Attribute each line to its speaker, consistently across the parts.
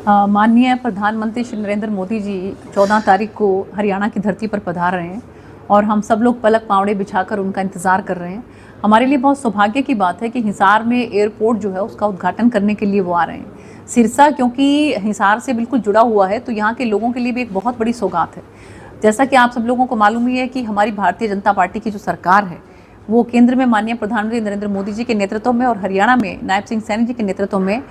Speaker 1: माननीय प्रधानमंत्री श्री नरेंद्र मोदी जी 14 तारीख को हरियाणा की धरती पर पधार रहे हैं और हम सब लोग पलक पावड़े बिछाकर उनका इंतज़ार कर रहे हैं। हमारे लिए बहुत सौभाग्य की बात है कि हिसार में एयरपोर्ट जो है उसका उद्घाटन करने के लिए वो आ रहे हैं। सिरसा क्योंकि हिसार से बिल्कुल जुड़ा हुआ है तो यहाँ के लोगों के लिए भी एक बहुत बड़ी सौगात है। जैसा कि आप सब लोगों को मालूम ही है कि हमारी भारतीय जनता पार्टी की जो सरकार है वो केंद्र में माननीय प्रधानमंत्री नरेंद्र मोदी जी के नेतृत्व में और हरियाणा में नायब सिंह सैनी जी के नेतृत्व में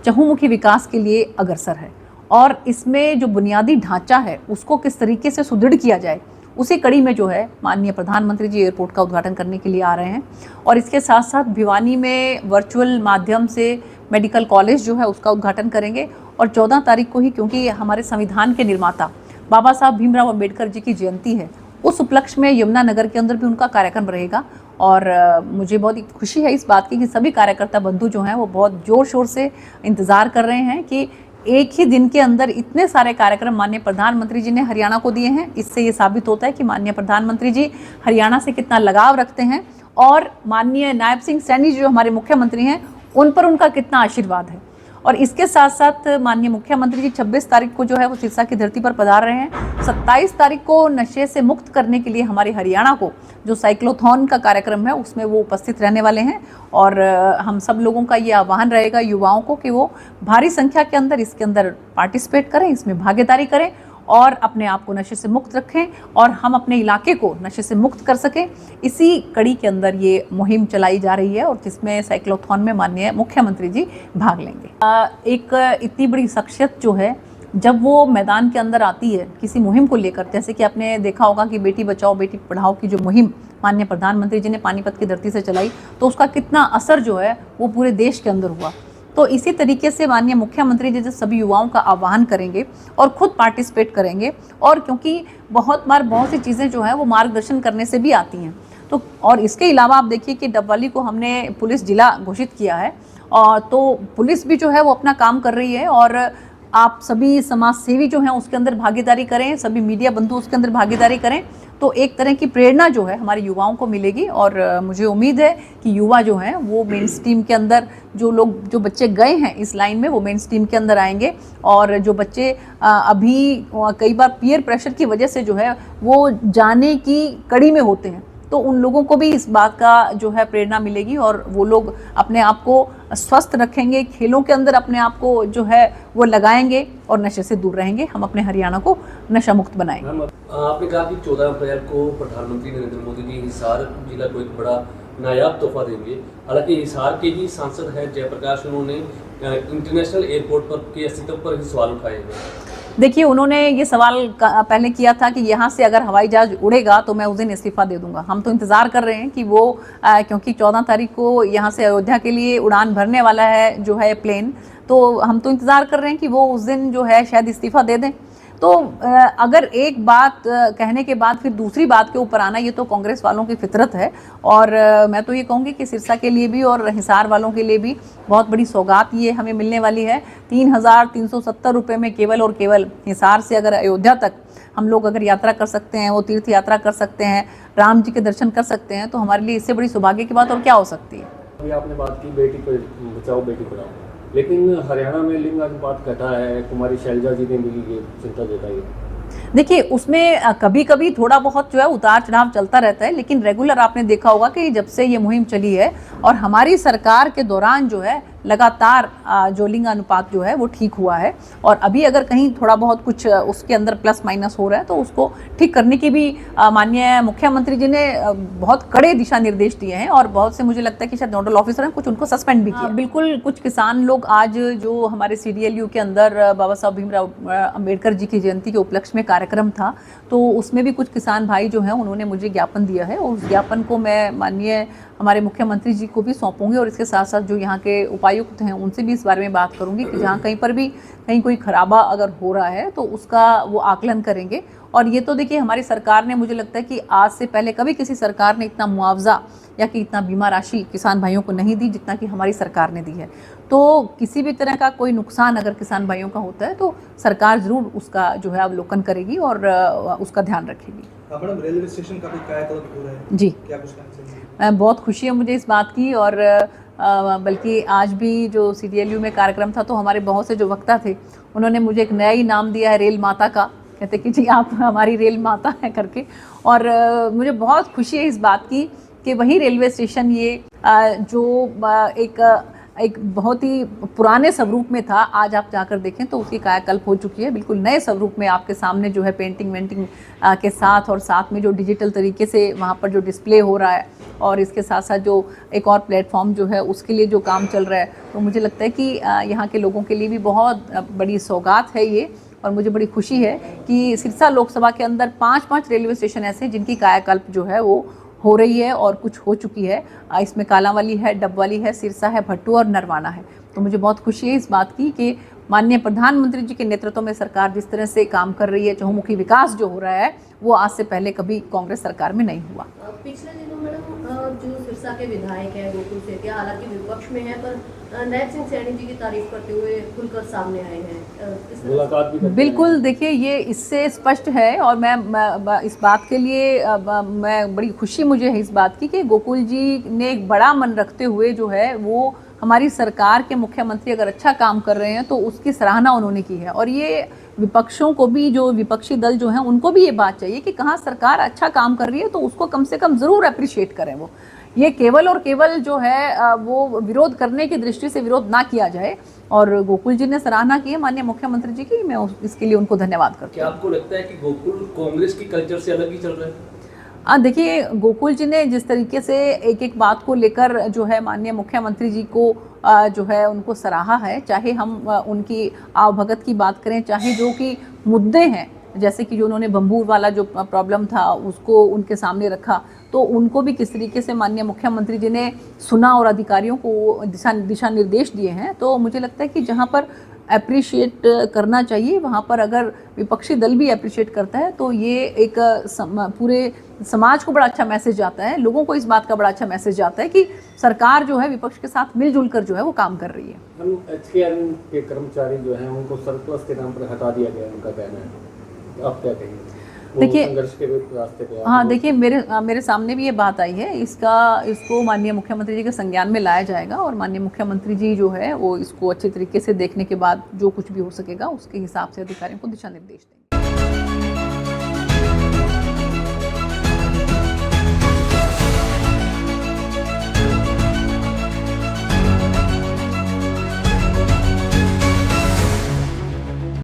Speaker 1: चहुमुखी विकास के लिए अग्रसर है। और इसमें जो बुनियादी ढांचा है उसको किस तरीके से सुदृढ़ किया जाए उसी कड़ी में जो है माननीय प्रधानमंत्री जी एयरपोर्ट का उद्घाटन करने के लिए आ रहे हैं। और इसके साथ साथ भिवानी में वर्चुअल माध्यम से मेडिकल कॉलेज जो है उसका उद्घाटन करेंगे। और 14 तारीख को ही, क्योंकि हमारे संविधान के निर्माता बाबा साहब भीमराव अम्बेडकर जी की जयंती है, उस उपलक्ष्य में यमुनानगर के अंदर भी उनका कार्यक्रम रहेगा। और मुझे बहुत खुशी है इस बात की कि सभी कार्यकर्ता बंधु जो हैं वो बहुत ज़ोर शोर से इंतज़ार कर रहे हैं कि एक ही दिन के अंदर इतने सारे कार्यक्रम माननीय प्रधानमंत्री जी ने हरियाणा को दिए हैं। इससे ये साबित होता है कि माननीय प्रधानमंत्री जी हरियाणा से कितना लगाव रखते हैं और माननीय नायब सिंह सैनी जी जो हमारे मुख्यमंत्री हैं उन पर उनका कितना आशीर्वाद है। और इसके साथ साथ माननीय मुख्यमंत्री जी 26 तारीख को जो है वो सिरसा की धरती पर पधार रहे हैं। 27 तारीख को नशे से मुक्त करने के लिए हमारे हरियाणा को जो साइक्लोथॉन का कार्यक्रम है उसमें वो उपस्थित रहने वाले हैं। और हम सब लोगों का ये आह्वान रहेगा युवाओं को कि वो भारी संख्या के अंदर इसके अंदर पार्टिसिपेट करें, इसमें भागीदारी करें और अपने आप को नशे से मुक्त रखें और हम अपने इलाके को नशे से मुक्त कर सकें। इसी कड़ी के अंदर ये मुहिम चलाई जा रही है और जिसमें साइक्लोथॉन में माननीय मुख्यमंत्री जी भाग लेंगे। एक इतनी बड़ी शख्सियत जो है जब वो मैदान के अंदर आती है किसी मुहिम को लेकर, जैसे कि आपने देखा होगा कि बेटी बचाओ बेटी पढ़ाओ की जो मुहिम माननीय प्रधानमंत्री जी ने पानीपत की धरती से चलाई तो उसका कितना असर जो है वो पूरे देश के अंदर हुआ। तो इसी तरीके से माननीय मुख्यमंत्री जी सभी युवाओं का आह्वान करेंगे और खुद पार्टिसिपेट करेंगे। और क्योंकि बहुत बार बहुत सी चीज़ें जो हैं वो मार्गदर्शन करने से भी आती हैं तो और इसके अलावा आप देखिए कि डबवाली को हमने पुलिस जिला घोषित किया है और तो पुलिस भी जो है वो अपना काम कर रही है। और आप सभी समाज सेवी जो हैं उसके अंदर भागीदारी करें, सभी मीडिया बंधु उसके अंदर भागीदारी करें तो एक तरह की प्रेरणा जो है हमारे युवाओं को मिलेगी। और मुझे उम्मीद है कि युवा जो हैं वो मेन स्ट्रीम के अंदर जो बच्चे गए हैं इस लाइन में वो मेन स्ट्रीम के अंदर आएंगे। और जो बच्चे अभी कई बार पीयर प्रेशर की वजह से जो है वो जाने की कड़ी में होते हैं तो उन लोगों को भी इस बात का जो है प्रेरणा मिलेगी और वो लोग अपने आप को स्वस्थ रखेंगे, खेलों के अंदर अपने आप को जो है वो लगाएंगे और नशे से दूर रहेंगे। हम अपने हरियाणा को नशा मुक्त बनाएंगे।
Speaker 2: आपने कहा कि 14 अप्रैल को प्रधानमंत्री नरेंद्र मोदी जी हिसार जिला को एक बड़ा नायाब तोहफा देंगे। हालांकि हिसार के ही सांसद हैं जयप्रकाश, उन्होंने इंटरनेशनल एयरपोर्ट पर के अस्तित्व पर ही सवाल उठाए हैं।
Speaker 1: देखिए, उन्होंने ये सवाल पहले किया था कि यहाँ से अगर हवाई जहाज उड़ेगा तो मैं उस दिन इस्तीफा दे दूंगा। हम तो इंतज़ार कर रहे हैं कि वो क्योंकि 14 तारीख को यहाँ से अयोध्या के लिए उड़ान भरने वाला है जो है प्लेन, तो हम तो इंतज़ार कर रहे हैं कि वो उस दिन जो है शायद इस्तीफा दे दें। तो अगर एक बात कहने के बाद फिर दूसरी बात के ऊपर आना, ये तो कांग्रेस वालों की फितरत है। और मैं तो ये कहूँगी कि सिरसा के लिए भी और हिसार वालों के लिए भी बहुत बड़ी सौगात ये हमें मिलने वाली है। 3,370 रुपये में केवल और केवल हिसार से अगर अयोध्या तक हम लोग अगर यात्रा कर सकते हैं, वो तीर्थ यात्रा कर सकते हैं, राम जी के दर्शन कर सकते हैं, तो हमारे लिए इससे बड़ी सौभाग्य की बात और क्या हो सकती है।
Speaker 3: अभी आपने बात की बेटी बचाओ बेटी पढ़ाओ, लेकिन हरियाणा में लिंग अनुपात घटा है। कुमारी शैलजा जी ने भी ये चिंता जताई है।
Speaker 1: देखिए, उसमें कभी कभी थोड़ा बहुत जो है उतार चढ़ाव चलता रहता है, लेकिन रेगुलर आपने देखा होगा कि जब से ये मुहिम चली है और हमारी सरकार के दौरान जो है लगातार जो लिंग अनुपात जो है वो ठीक हुआ है। और अभी अगर कहीं थोड़ा बहुत कुछ उसके अंदर प्लस माइनस हो रहा है तो उसको ठीक करने की भी माननीय मुख्यमंत्री जी ने बहुत कड़े दिशा निर्देश दिए हैं। और बहुत से मुझे लगता है कि शायद नोडल ऑफिसर हैं, कुछ उनको सस्पेंड भी किया। बिल्कुल, कुछ किसान लोग आज जो हमारे CDLU के अंदर बाबा साहब भीमराव अम्बेडकर जी की जयंती के उपलक्ष्य में कार्यक्रम था तो उसमें भी कुछ किसान भाई जो हैं उन्होंने मुझे ज्ञापन दिया है और उस ज्ञापन को मैं माननीय हमारे मुख्यमंत्री जी को भी सौंपूंगी। और इसके साथ साथ जो यहाँ के उपायुक्त हैं उनसे भी इस बारे में बात करूंगी कि जहाँ कहीं पर भी कहीं कोई खराबा अगर हो रहा है तो उसका वो आकलन करेंगे। और ये तो देखिए, हमारी सरकार ने, मुझे लगता है कि आज से पहले कभी किसी सरकार ने इतना मुआवजा या कि इतना बीमा राशि किसान भाइयों को नहीं दी जितना कि हमारी सरकार ने दी है। तो किसी भी तरह का कोई नुकसान अगर किसान भाइयों का होता है तो सरकार ज़रूर उसका जो है अवलोकन करेगी और उसका ध्यान रखेगी।
Speaker 4: मैडम, रेलवे स्टेशन का भी कायाकल्प हो रहा है
Speaker 1: जी,
Speaker 4: क्या कुछ कहना चाहिए?
Speaker 1: बहुत खुशी है मुझे इस बात की। और बल्कि आज भी जो CDLU में कार्यक्रम था तो हमारे बहुत से जो वक्ता थे उन्होंने मुझे एक नया ही नाम दिया है रेल माता का, कहते कि जी आप हमारी रेल माता हैं करके। और मुझे बहुत खुशी है इस बात की कि वही रेलवे स्टेशन ये जो एक बहुत ही पुराने स्वरूप में था, आज आप जाकर देखें तो उसकी कायाकल्प हो चुकी है, बिल्कुल नए स्वरूप में आपके सामने जो है पेंटिंग वेंटिंग के साथ, और साथ में जो डिजिटल तरीके से वहाँ पर जो डिस्प्ले हो रहा है, और इसके साथ साथ जो एक और प्लेटफॉर्म जो है उसके लिए जो काम चल रहा है, तो मुझे लगता है कि यहाँ के लोगों के लिए भी बहुत बड़ी सौगात है ये। और मुझे बड़ी खुशी है कि सिरसा लोकसभा के अंदर 5 रेलवे स्टेशन ऐसे हैं जिनकी कायाकल्प जो है वो हो रही है और कुछ हो चुकी है। इसमें कालांवाली है, डबवाली है, सिरसा है, भट्टू और नरवाना है। तो मुझे बहुत खुशी है इस बात की कि माननीय प्रधानमंत्री जी के नेतृत्व में सरकार जिस तरह से काम कर रही है, चहुमुखी विकास जो हो रहा है वो आज से पहले कभी कांग्रेस सरकार में नहीं हुआ।
Speaker 5: पिछले दिनों मैडम जो सिरसा के विधायक हैं गोकुल सेतिया, हालांकि विपक्ष में है, पर नैब सिंह सैनी जी की तारीफ करते हुए खुलकर सामने आए हैं।
Speaker 3: मुलाकात भी
Speaker 1: बिल्कुल, देखिए ये इससे स्पष्ट है, और मैं इस बात के लिए मैं बड़ी खुशी मुझे है इस बात की कि गोकुल जी ने एक बड़ा मन रखते हुए जो है वो हमारी सरकार के मुख्यमंत्री अगर अच्छा काम कर रहे हैं तो उसकी सराहना उन्होंने की है। और ये विपक्षों को भी, जो विपक्षी दल जो हैं उनको भी ये बात चाहिए कि कहाँ सरकार अच्छा काम कर रही है तो उसको कम से कम ज़रूर अप्रिशिएट करें। वो ये केवल और केवल जो है वो विरोध करने की दृष्टि से विरोध ना किया जाए। और गोकुल जी ने सराहना की है माननीय मुख्यमंत्री जी की, मैं इसके लिए उनको धन्यवाद करती हूँ।
Speaker 2: क्या आपको लगता है कि गोकुल कांग्रेस की कल्चर से अलग ही चल रहा है?
Speaker 1: देखिए, गोकुल जी ने जिस तरीके से एक एक बात को लेकर जो है माननीय मुख्यमंत्री जी को जो है उनको सराहा है, चाहे हम उनकी आवभगत की बात करें, चाहे जो कि मुद्दे हैं, जैसे कि जो उन्होंने बम्बूर वाला जो प्रॉब्लम था उसको उनके सामने रखा, तो उनको भी किस तरीके से माननीय मुख्यमंत्री जी ने सुना और अधिकारियों को दिशा निर्देश दिए हैं। तो मुझे लगता है कि जहाँ पर अप्रिशिएट करना चाहिए वहाँ पर अगर विपक्षी दल भी अप्रिशिएट करता है तो ये एक पूरे समाज को बड़ा अच्छा मैसेज जाता है, लोगों को इस बात का बड़ा अच्छा मैसेज जाता है कि सरकार जो है विपक्ष के साथ मिलजुल कर जो है वो काम कर रही है।
Speaker 3: हम HKN के कर्मचारी जो हैं उनको सरप्लस के नाम पर हटा दिया गया, उनका कहना है, आप क्या कहेंगे?
Speaker 1: देखिए,
Speaker 3: संघर्ष के रास्ते पे
Speaker 1: हाँ देखिए, मेरे सामने भी ये बात आई है, इसको माननीय मुख्यमंत्री जी के संज्ञान में लाया जाएगा, और माननीय मुख्यमंत्री जी जो है वो इसको अच्छे तरीके से देखने के बाद जो कुछ भी हो सकेगा उसके हिसाब से अधिकारियों को दिशा निर्देश देंगे।